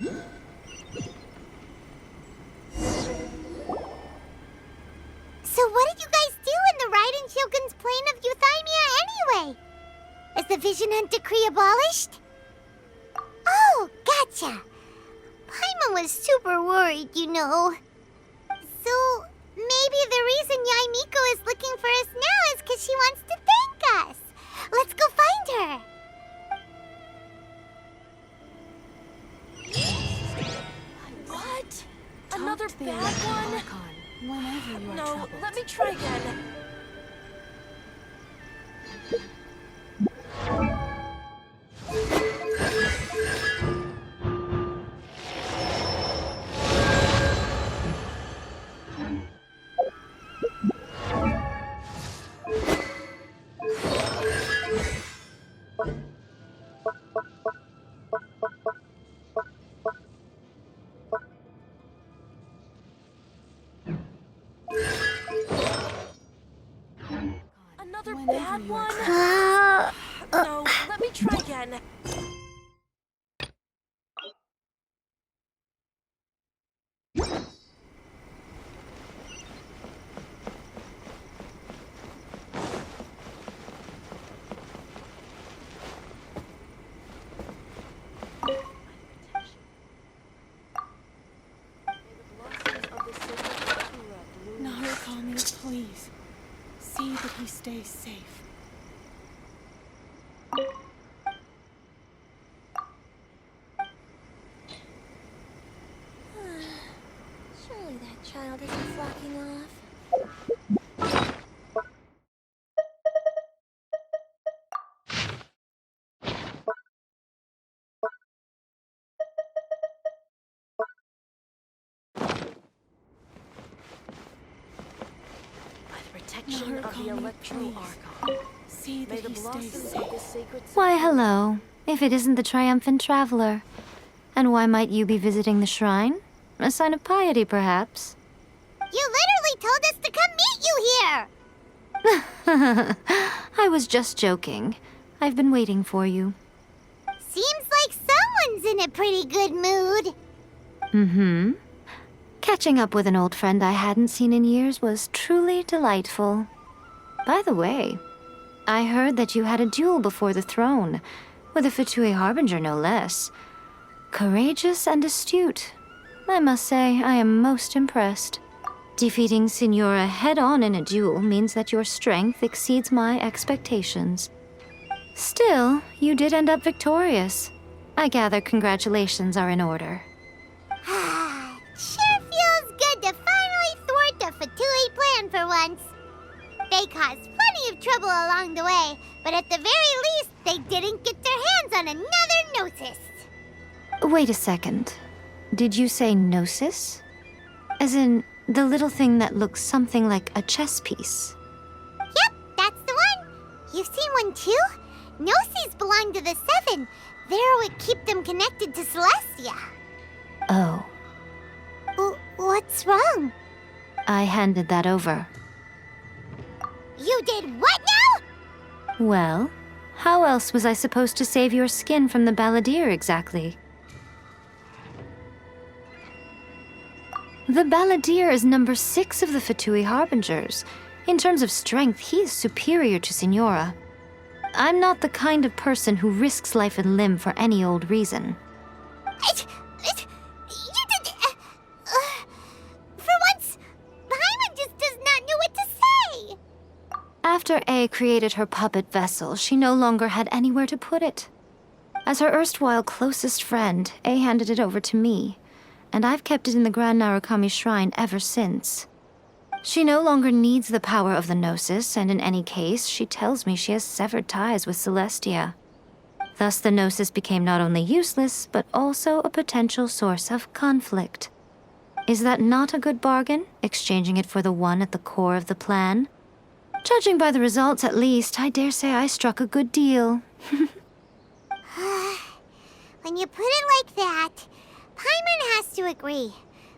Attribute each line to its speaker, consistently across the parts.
Speaker 1: So what did you guys do in the Raiden Shogun's plane of Euthymia anyway? Is the Vision Hunt decree abolished? Oh, gotcha. Paimon was super worried, you know. So maybe the reason Yaimiko is looking for us now is because she wants to thank us. Let's go find her.
Speaker 2: What? Another bad one?
Speaker 3: Whenever you are
Speaker 2: No,
Speaker 3: troubled.
Speaker 2: let me try again. Another bad one? No, let me try again.
Speaker 3: Narukami, please. See that he stays safe.
Speaker 1: Surely that child isn't flocking off.
Speaker 2: Protection of the Electro Archon.
Speaker 3: See that he stays safe.
Speaker 2: Of the sacred
Speaker 4: Why, hello. If it isn't the triumphant traveler. And why might you be visiting the shrine? A sign of piety, perhaps?
Speaker 1: You literally told us to come meet you here!
Speaker 4: I was just joking. I've been waiting for you.
Speaker 1: Seems like someone's in a pretty good mood.
Speaker 4: Mm-hmm. Catching up with an old friend I hadn't seen in years was truly delightful. By the way, I heard that you had a duel before the throne, with a Fatui Harbinger no less. Courageous and astute. I must say, I am most impressed. Defeating Signora head-on in a duel means that your strength exceeds my expectations. Still, you did end up victorious. I gather congratulations are in order.
Speaker 1: Sure feels good to finally thwart the Fatui plan for once. They caused plenty of trouble along the way, but at the very least, they didn't get their hands on another Gnosis.
Speaker 4: Wait a second. Did you say Gnosis? As in, the little thing that looks something like a chess piece?
Speaker 1: Yep, that's the one. You've seen one too? Gnosis belong to the Seven. They're what keep them connected to Celestia.
Speaker 4: Oh.
Speaker 1: What's wrong?
Speaker 4: I handed that over.
Speaker 1: You did what now?
Speaker 4: Well, how else was I supposed to save your skin from the Balladeer exactly? The Balladeer is number 6 of the Fatui Harbingers. In terms of strength, he is superior to Signora. I'm not the kind of person who risks life and limb for any old reason.
Speaker 1: You did... for once, Paimon just does not know what to say.
Speaker 4: After A created her puppet vessel, she no longer had anywhere to put it. As her erstwhile closest friend, A handed it over to me, and I've kept it in the Grand Narukami Shrine ever since. She no longer needs the power of the Gnosis, and in any case, she tells me she has severed ties with Celestia. Thus the Gnosis became not only useless, but also a potential source of conflict. Is that not a good bargain, exchanging it for the one at the core of the plan? Judging by the results, at least, I dare say I struck a good deal.
Speaker 1: When you put it like that, Paimon has to agree.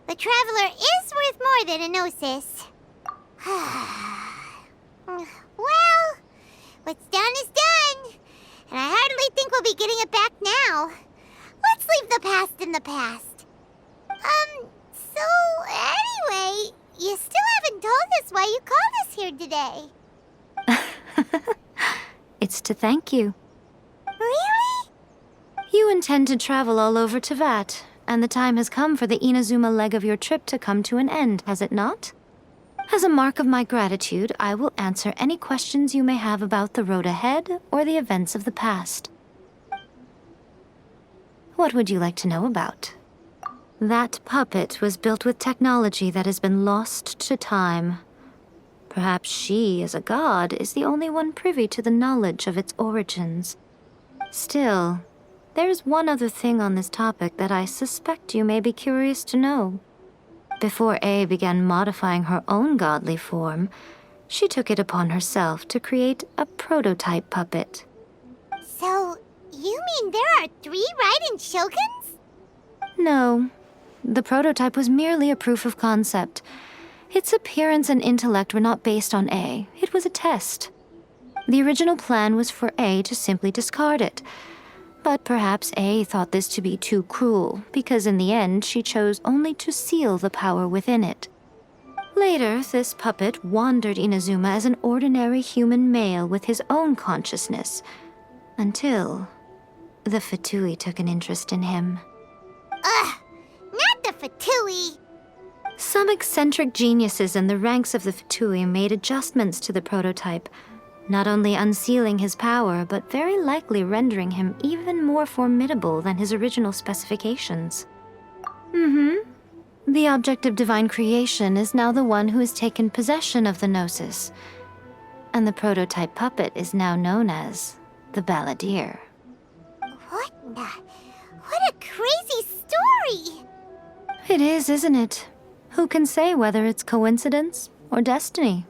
Speaker 1: The Traveler is worth more than a Gnosis. Well, what's done is done. And I hardly think we'll be getting it back now. Let's leave the past in the past. So anyway, you still haven't told us why you called us here today.
Speaker 4: It's to thank you.
Speaker 1: Really?
Speaker 4: You intend to travel all over Teyvat, and the time has come for the Inazuma leg of your trip to come to an end, has it not? As a mark of my gratitude, I will answer any questions you may have about the road ahead or the events of the past. What would you like to know about? That puppet was built with technology that has been lost to time. Perhaps she, as a god, is the only one privy to the knowledge of its origins. Still, there's one other thing on this topic that I suspect you may be curious to know. Before A began modifying her own godly form, she took it upon herself to create a prototype puppet.
Speaker 1: So, you mean there are 3 Raiden Shoguns?
Speaker 4: No, the prototype was merely a proof of concept. Its appearance and intellect were not based on A. It was a test. The original plan was for A to simply discard it. But perhaps A thought this to be too cruel, because in the end she chose only to seal the power within it. Later, this puppet wandered Inazuma as an ordinary human male with his own consciousness, until the Fatui took an interest in him.
Speaker 1: Ugh, not the Fatui.
Speaker 4: Some eccentric geniuses in the ranks of the Fatui made adjustments to the prototype, not only unsealing his power, but very likely rendering him even more formidable than his original specifications. The object of divine creation is now the one who has taken possession of the Gnosis, and the prototype puppet is now known as the Balladeer.
Speaker 1: What a crazy story!
Speaker 4: It is, isn't it? Who can say whether it's coincidence or destiny?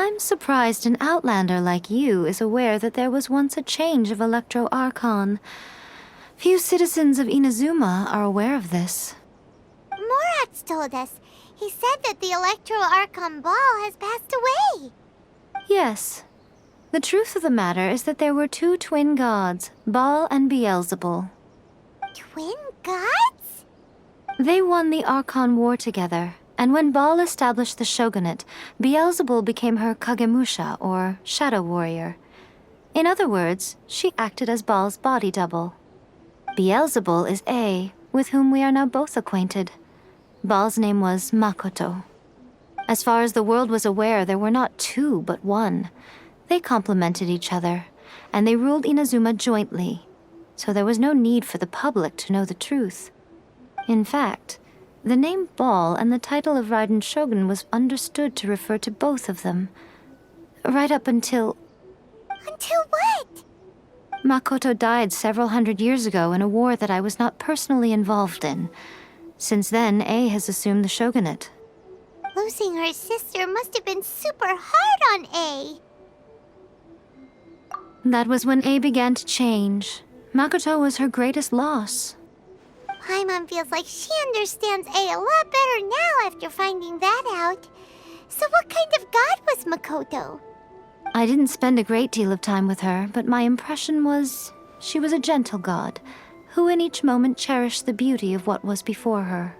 Speaker 4: I'm surprised an outlander like you is aware that there was once a change of Electro Archon. Few citizens of Inazuma are aware of this.
Speaker 1: Morat's told us. He said that the Electro Archon Ball has passed away.
Speaker 4: Yes. The truth of the matter is that there were two twin gods, Baal and Beelzebul.
Speaker 1: Twin gods?
Speaker 4: They won the Archon War together, and when Baal established the shogunate, Beelzebul became her Kagemusha, or shadow warrior. In other words, she acted as Baal's body double. Beelzebul is A, with whom we are now both acquainted. Baal's name was Makoto. As far as the world was aware, there were not two, but one. They complemented each other, and they ruled Inazuma jointly, so there was no need for the public to know the truth. In fact, the name Baal and the title of Raiden Shogun was understood to refer to both of them. Right up until...
Speaker 1: Until what?
Speaker 4: Makoto died several hundred years ago in a war that I was not personally involved in. Since then, A has assumed the shogunate.
Speaker 1: Losing her sister must have been super hard on A.
Speaker 4: That was when A began to change. Makoto was her greatest loss.
Speaker 1: Paimon feels like she understands A a lot better now after finding that out. So what kind of god was Makoto?
Speaker 4: I didn't spend a great deal of time with her, but my impression was she was a gentle god, who in each moment cherished the beauty of what was before her.